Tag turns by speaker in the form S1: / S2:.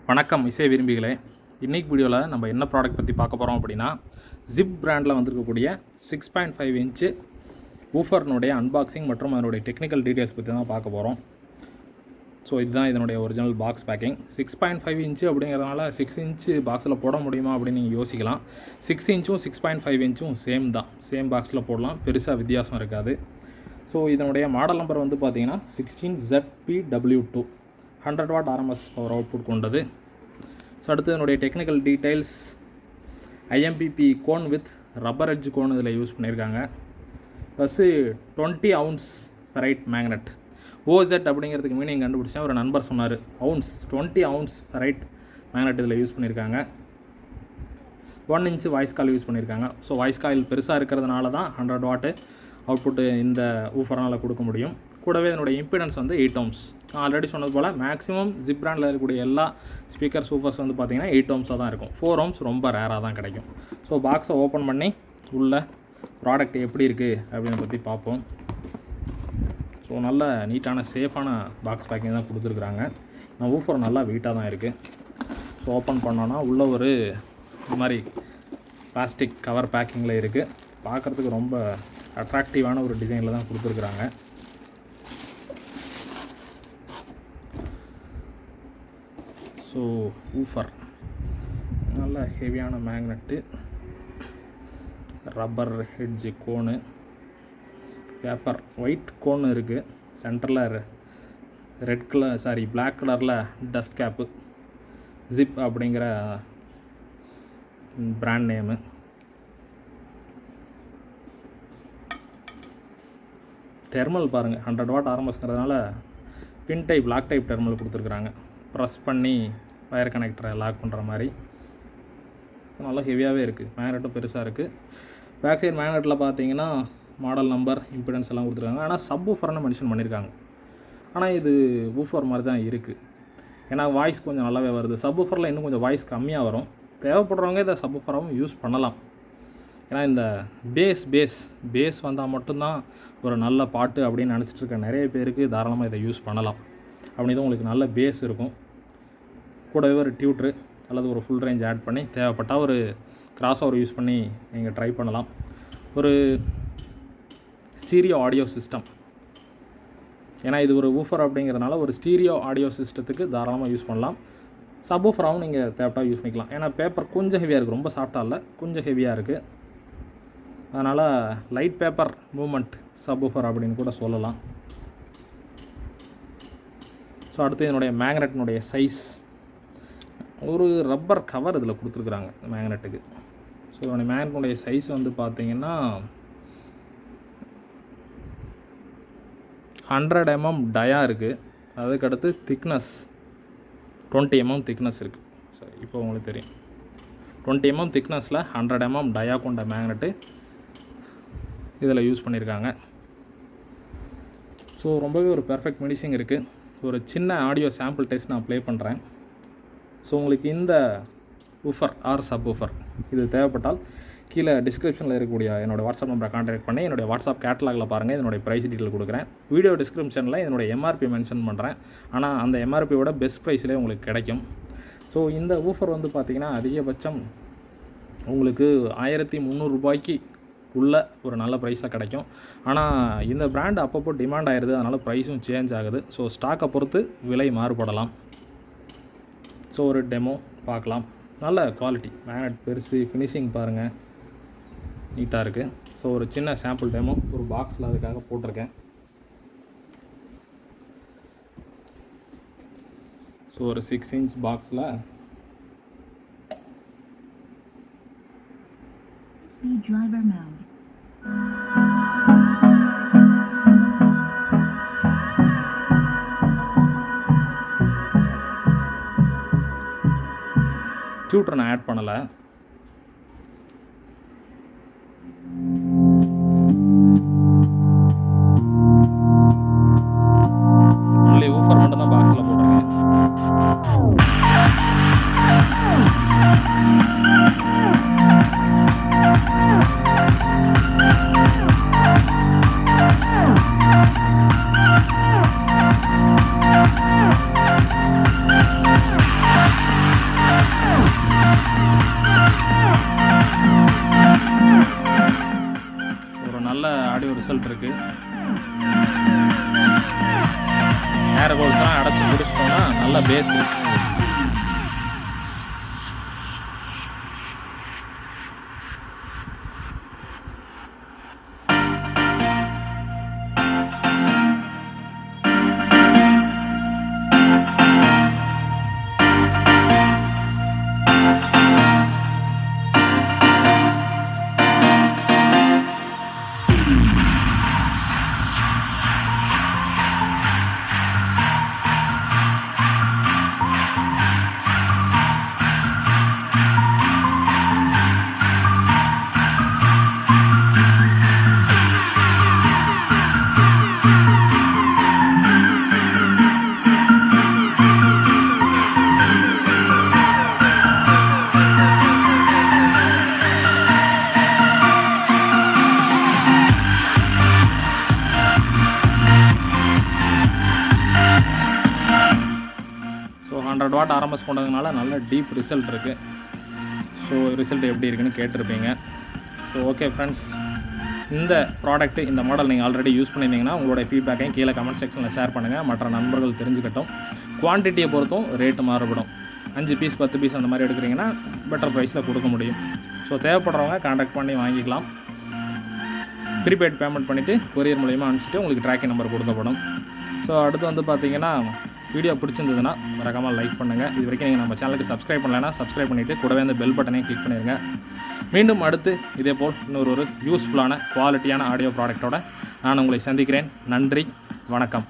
S1: வணக்கம் இசை விரும்பிகளே. இன்றைக்கி வீடியோவில் நம்ம என்ன ப்ராடக்ட் பற்றி பார்க்க போகிறோம் அப்படின்னா, ஜிப் பிராண்டில் வந்திருக்கக்கூடிய 6.5 இன்ச்சு வூஃபர்னுடைய அன்பாக்சிங் மற்றும் அதனுடைய டெக்னிக்கல் டீட்டெயில்ஸ் பற்றி தான் பார்க்க போகிறோம். ஸோ இதுதான் இதனுடைய ஒரிஜினல் பாக்ஸ் பேக்கிங். 6.5 இன்ச்சு அப்படிங்கிறதுனால 6 இன்ச்சு பாக்ஸில் போட முடியுமா அப்படின்னு நீங்கள் யோசிக்கலாம். 6 இன்ச்சும் 6.5 இன்ச்சும் சேம் தான், சேம் பாக்ஸில் போடலாம், பெருசாக வித்தியாசம் இருக்காது. ஸோ இதனுடைய மாடல் நம்பர் வந்து பார்த்தீங்கன்னா 16ZPW2 100W RMS power output கொண்டது. ஸோ அடுத்து இதனுடைய technical details, IMPP cone with rubber edge cone இதில் யூஸ் பண்ணியிருக்காங்க. Plus 20 ounce ferrite magnet. OZ அப்படிங்கிறதுக்கு மீனிங் கண்டுபிடிச்சேன், ஒரு நண்பர் சொன்னார். அவுன்ஸ் 20 ounce ஃபெரைட் மேக்னெட் இதில் யூஸ் பண்ணியிருக்காங்க. 1 inch வாய்ஸ் கால் யூஸ் பண்ணியிருக்காங்க. ஸோ வாய்ஸ் காயில் பெருசாக இருக்கிறதுனால தான் 100 வாட் அவுட்புட்டு இந்த ஊஃபர்னால் கொடுக்க முடியும். கூடவே இதனுடைய இம்பிடன்ஸ் வந்து 8 ohms. நான் ஆல்ரெடி சொன்னது போல் மேக்ஸிமம் ஜிப் பிராண்டில் இருக்கக்கூடிய எல்லா ஸ்பீக்கர் சூஃபர்ஸ் வந்து பார்த்திங்கன்னா 8 ohmஸாக தான் இருக்கும். 4 ohms ரொம்ப ரேராக தான் கிடைக்கும். ஸோ பாக்ஸை ஓப்பன் பண்ணி உள்ள ப்ராடக்ட் எப்படி இருக்குது அப்படின்னு பற்றி பார்ப்போம். ஸோ நல்ல நீட்டான சேஃபான பாக்ஸ் பேக்கிங் தான் கொடுத்துருக்குறாங்க. நான் ஊஃபர் நல்லா வெயிட்டாக தான் இருக்குது. ஸோ ஓப்பன் பண்ணோன்னா உள்ளே ஒரு இது மாதிரி பிளாஸ்டிக் கவர் பேக்கிங்கில் இருக்குது. பார்க்குறதுக்கு ரொம்ப அட்ராக்டிவான ஒரு டிசைனில் தான் கொடுத்துருக்குறாங்க. ஸோ ஊஃபர் நல்ல ஹெவியான magnet, rubber edge cone, paper white cone இருக்குது. சென்டரில் பிளாக் கலரில் டஸ்ட் கேப்பு, ZIPP அப்படிங்கிற பிராண்ட் நேமு. தெர்மல் பாருங்கள், 100 வாட் RMSங்கிறதுனால pin type lock type thermal கொடுத்துருக்குறாங்க. ப்ரெஸ் பண்ணி வயர் கனெக்டரை லாக் பண்ணுற மாதிரி நல்லா ஹெவியாகவே இருக்குது. மேக்னெட்டும் பெருசாக இருக்குது. பேக் சைடு மேக்னெட்டில் பார்த்தீங்கன்னா மாடல் நம்பர், இம்பிடன்ஸ் எல்லாம் கொடுத்துருக்காங்க. ஆனால் சப் ஊஃபர்னு மென்ஷன் பண்ணியிருக்காங்க. ஆனால் இது ஊஃபர் மாதிரி தான் இருக்குது. ஏன்னா வாய்ஸ் கொஞ்சம் நல்லாவே வருது. சப் ஊஃபரில் இன்னும் கொஞ்சம் வாய்ஸ் கம்மியாக வரும். தேவைப்படுறவங்க இதை சப் ஊஃபராகவும் யூஸ் பண்ணலாம். ஏன்னா இந்த பேஸ் வந்தால் மட்டும்தான் ஒரு நல்ல பாட்டு அப்படின்னு நினச்சிட்டு இருக்க நிறைய பேருக்கு தாராளமாக இதை யூஸ் பண்ணலாம். அப்படி தான் உங்களுக்கு நல்ல பேஸ் இருக்கும். கூடவே ஒரு டியூட்ரு அல்லது ஒரு ஃபுல் ரேஞ்ச் ஆட் பண்ணி தேவைப்பட்டால் ஒரு கிராஸ் ஓவர் யூஸ் பண்ணி நீங்கள் ட்ரை பண்ணலாம். ஒரு ஸ்டீரியோ ஆடியோ சிஸ்டம், ஏன்னா இது ஒரு ஊஃபர் அப்படிங்கிறதுனால ஒரு ஸ்டீரியோ ஆடியோ சிஸ்டத்துக்கு தாராளமாக யூஸ் பண்ணலாம். சப் ஊஃபராகவும் நீங்கள் தேவைப்பட்டால் யூஸ் பண்ணிக்கலாம். ஏன்னா பேப்பர் கொஞ்சம் ஹெவியாக இருக்குது, ரொம்ப சாஃப்டாக இல்லை, கொஞ்சம் ஹெவியாக இருக்குது. அதனால் light paper moment subwoofer அப்படின்னு கூட சொல்லலாம். ஸோ அடுத்து இதனுடைய மேக்னெட்டினுடைய சைஸ், ஒரு ரப்பர் கவர் இதில் கொடுத்துருக்குறாங்க மேக்னெட்டுக்கு. ஸோ இதனுடைய மேக்னெட்டினுடைய சைஸ் வந்து பார்த்திங்கன்னா 100 mm டயா இருக்குது. அதுக்கடுத்து திக்னஸ் 20 mm திக்னஸ் இருக்குது. ஸோ இப்போ உங்களுக்கு தெரியும், 20 mm திக்னஸில் 100 mm டயா கொண்ட மேக்னெட்டு இதில் யூஸ் பண்ணியிருக்காங்க. ஸோ ரொம்பவே ஒரு பெர்ஃபெக்ட் ஃபினிஷிங் இருக்குது. ஒரு சின்ன ஆடியோ சாம்பிள் டெஸ்ட் நான் ப்ளே பண்ணுறேன். ஸோ உங்களுக்கு இந்த ஊஃபர் ஆர் சப் ஊஃபர் இது தேவைப்பட்டால் கீழே டிஸ்கிரிப்ஷனில் இருக்கக்கூடிய என்னோடய வாட்ஸ்அப் நம்பரை கான்டாக்ட் பண்ணி என்னுடைய வாட்ஸ்அப் கேட்டலாகில் பாருங்கள். இதனுடைய ப்ரைஸ் டீட்டெயில் கொடுக்குறேன். வீடியோ டிஸ்கிரிப்ஷனில் என்னுடைய MRP மென்ஷன் பண்ணுறேன். ஆனால் அந்த MRPயோட பெஸ்ட் ப்ரைஸ்லேயே உங்களுக்கு கிடைக்கும். ஸோ இந்த ஊஃபர் வந்து பார்த்திங்கன்னா அதிகபட்சம் உங்களுக்கு 1300 ரூபாய்க்கு உள்ள ஒரு நல்ல ப்ரைஸாக கிடைக்கும். ஆனால் இந்த பிராண்ட் அப்பப்போ டிமாண்ட் ஆகிடுது, அதனால் ப்ரைஸும் சேஞ்ச் ஆகுது. ஸோ ஸ்டாக்கை பொறுத்து விலை மாறுபடலாம். ஸோ ஒரு டெமோ பார்க்கலாம். நல்ல குவாலிட்டி மேக்னெட், பெருசு, ஃபினிஷிங் பாருங்கள், நீட்டாக இருக்குது. ஸோ ஒரு சின்ன சாம்பிள் டெமோ ஒரு பாக்ஸில் அதுக்காக போட்டிருக்கேன். ஸோ ஒரு 6 inch பாக்ஸில்
S2: driver mode.
S1: டியூட்டர் நான் ஆட் பண்ணலை. ஒன்லி ஊஃபர் மட்டும் தான் பாக்ஸில் போட்டிருக்கேன். ரிசல்ட் இருக்குது. ஏர் ஹோல்ஸ்லாம் அடைச்சி முடிச்சிட்டோன்னா நல்ல பேஸு. ஸோ 100 வாட் ஆர்எம்எஸ் கொண்டதுனால நல்ல டீப் ரிசல்ட் இருக்குது. ஸோ ரிசல்ட் எப்படி இருக்குன்னு கேட்டிருப்பீங்க. ஸோ ஓகே ஃப்ரெண்ட்ஸ், இந்த ப்ராடக்ட்டு இந்த மாடல் நீங்கள் ஆல்ரெடி யூஸ் பண்ணியிருந்தீங்கன்னா உங்களுடைய ஃபீட்பேக்கையும் கீழே கமெண்ட் செக்ஷனில் ஷேர் பண்ணுங்கள். மற்ற நண்பர்கள் தெரிஞ்சுக்கட்டும். குவான்டிட்டியை பொறுத்தும் ரேட்டு மாறுபடும். 5 பீஸ் 10 பீஸ் அந்த மாதிரி எடுக்கிறீங்கன்னா பெட்டர் ப்ரைஸில் கொடுக்க முடியும். ஸோ தேவைப்படுறவங்க கான்டாக்ட் பண்ணி வாங்கிக்கலாம். ப்ரீபெய்ட் பேமெண்ட் பண்ணிவிட்டு கொரியர் மூலிமா அனுப்பிச்சிட்டு உங்களுக்கு ட்ராக்கிங் நம்பர் கொடுக்கப்படும். ஸோ அடுத்து வந்து பார்த்தீங்கன்னா வீடியோ பிடிச்சிருந்ததுன்னா மறக்காமல் லைக் பண்ணுங்கள். இது வரைக்கும் நீங்கள் நம்ம சேனலுக்கு சப்ஸ்கிரைப் பண்ணலைன்னா சப்ஸ்கிரைப் பண்ணிவிட்டு கூடவே அந்த பெல் பட்டனையும் கிளிக் பண்ணிடுங்க. மீண்டும் அடுத்து இதேபோல் இன்னொரு யூஸ்ஃபுல்லான குவாலிட்டியான ஆடியோ ப்ராடக்டோட நான் உங்களை சந்திக்கிறேன். நன்றி, வணக்கம்.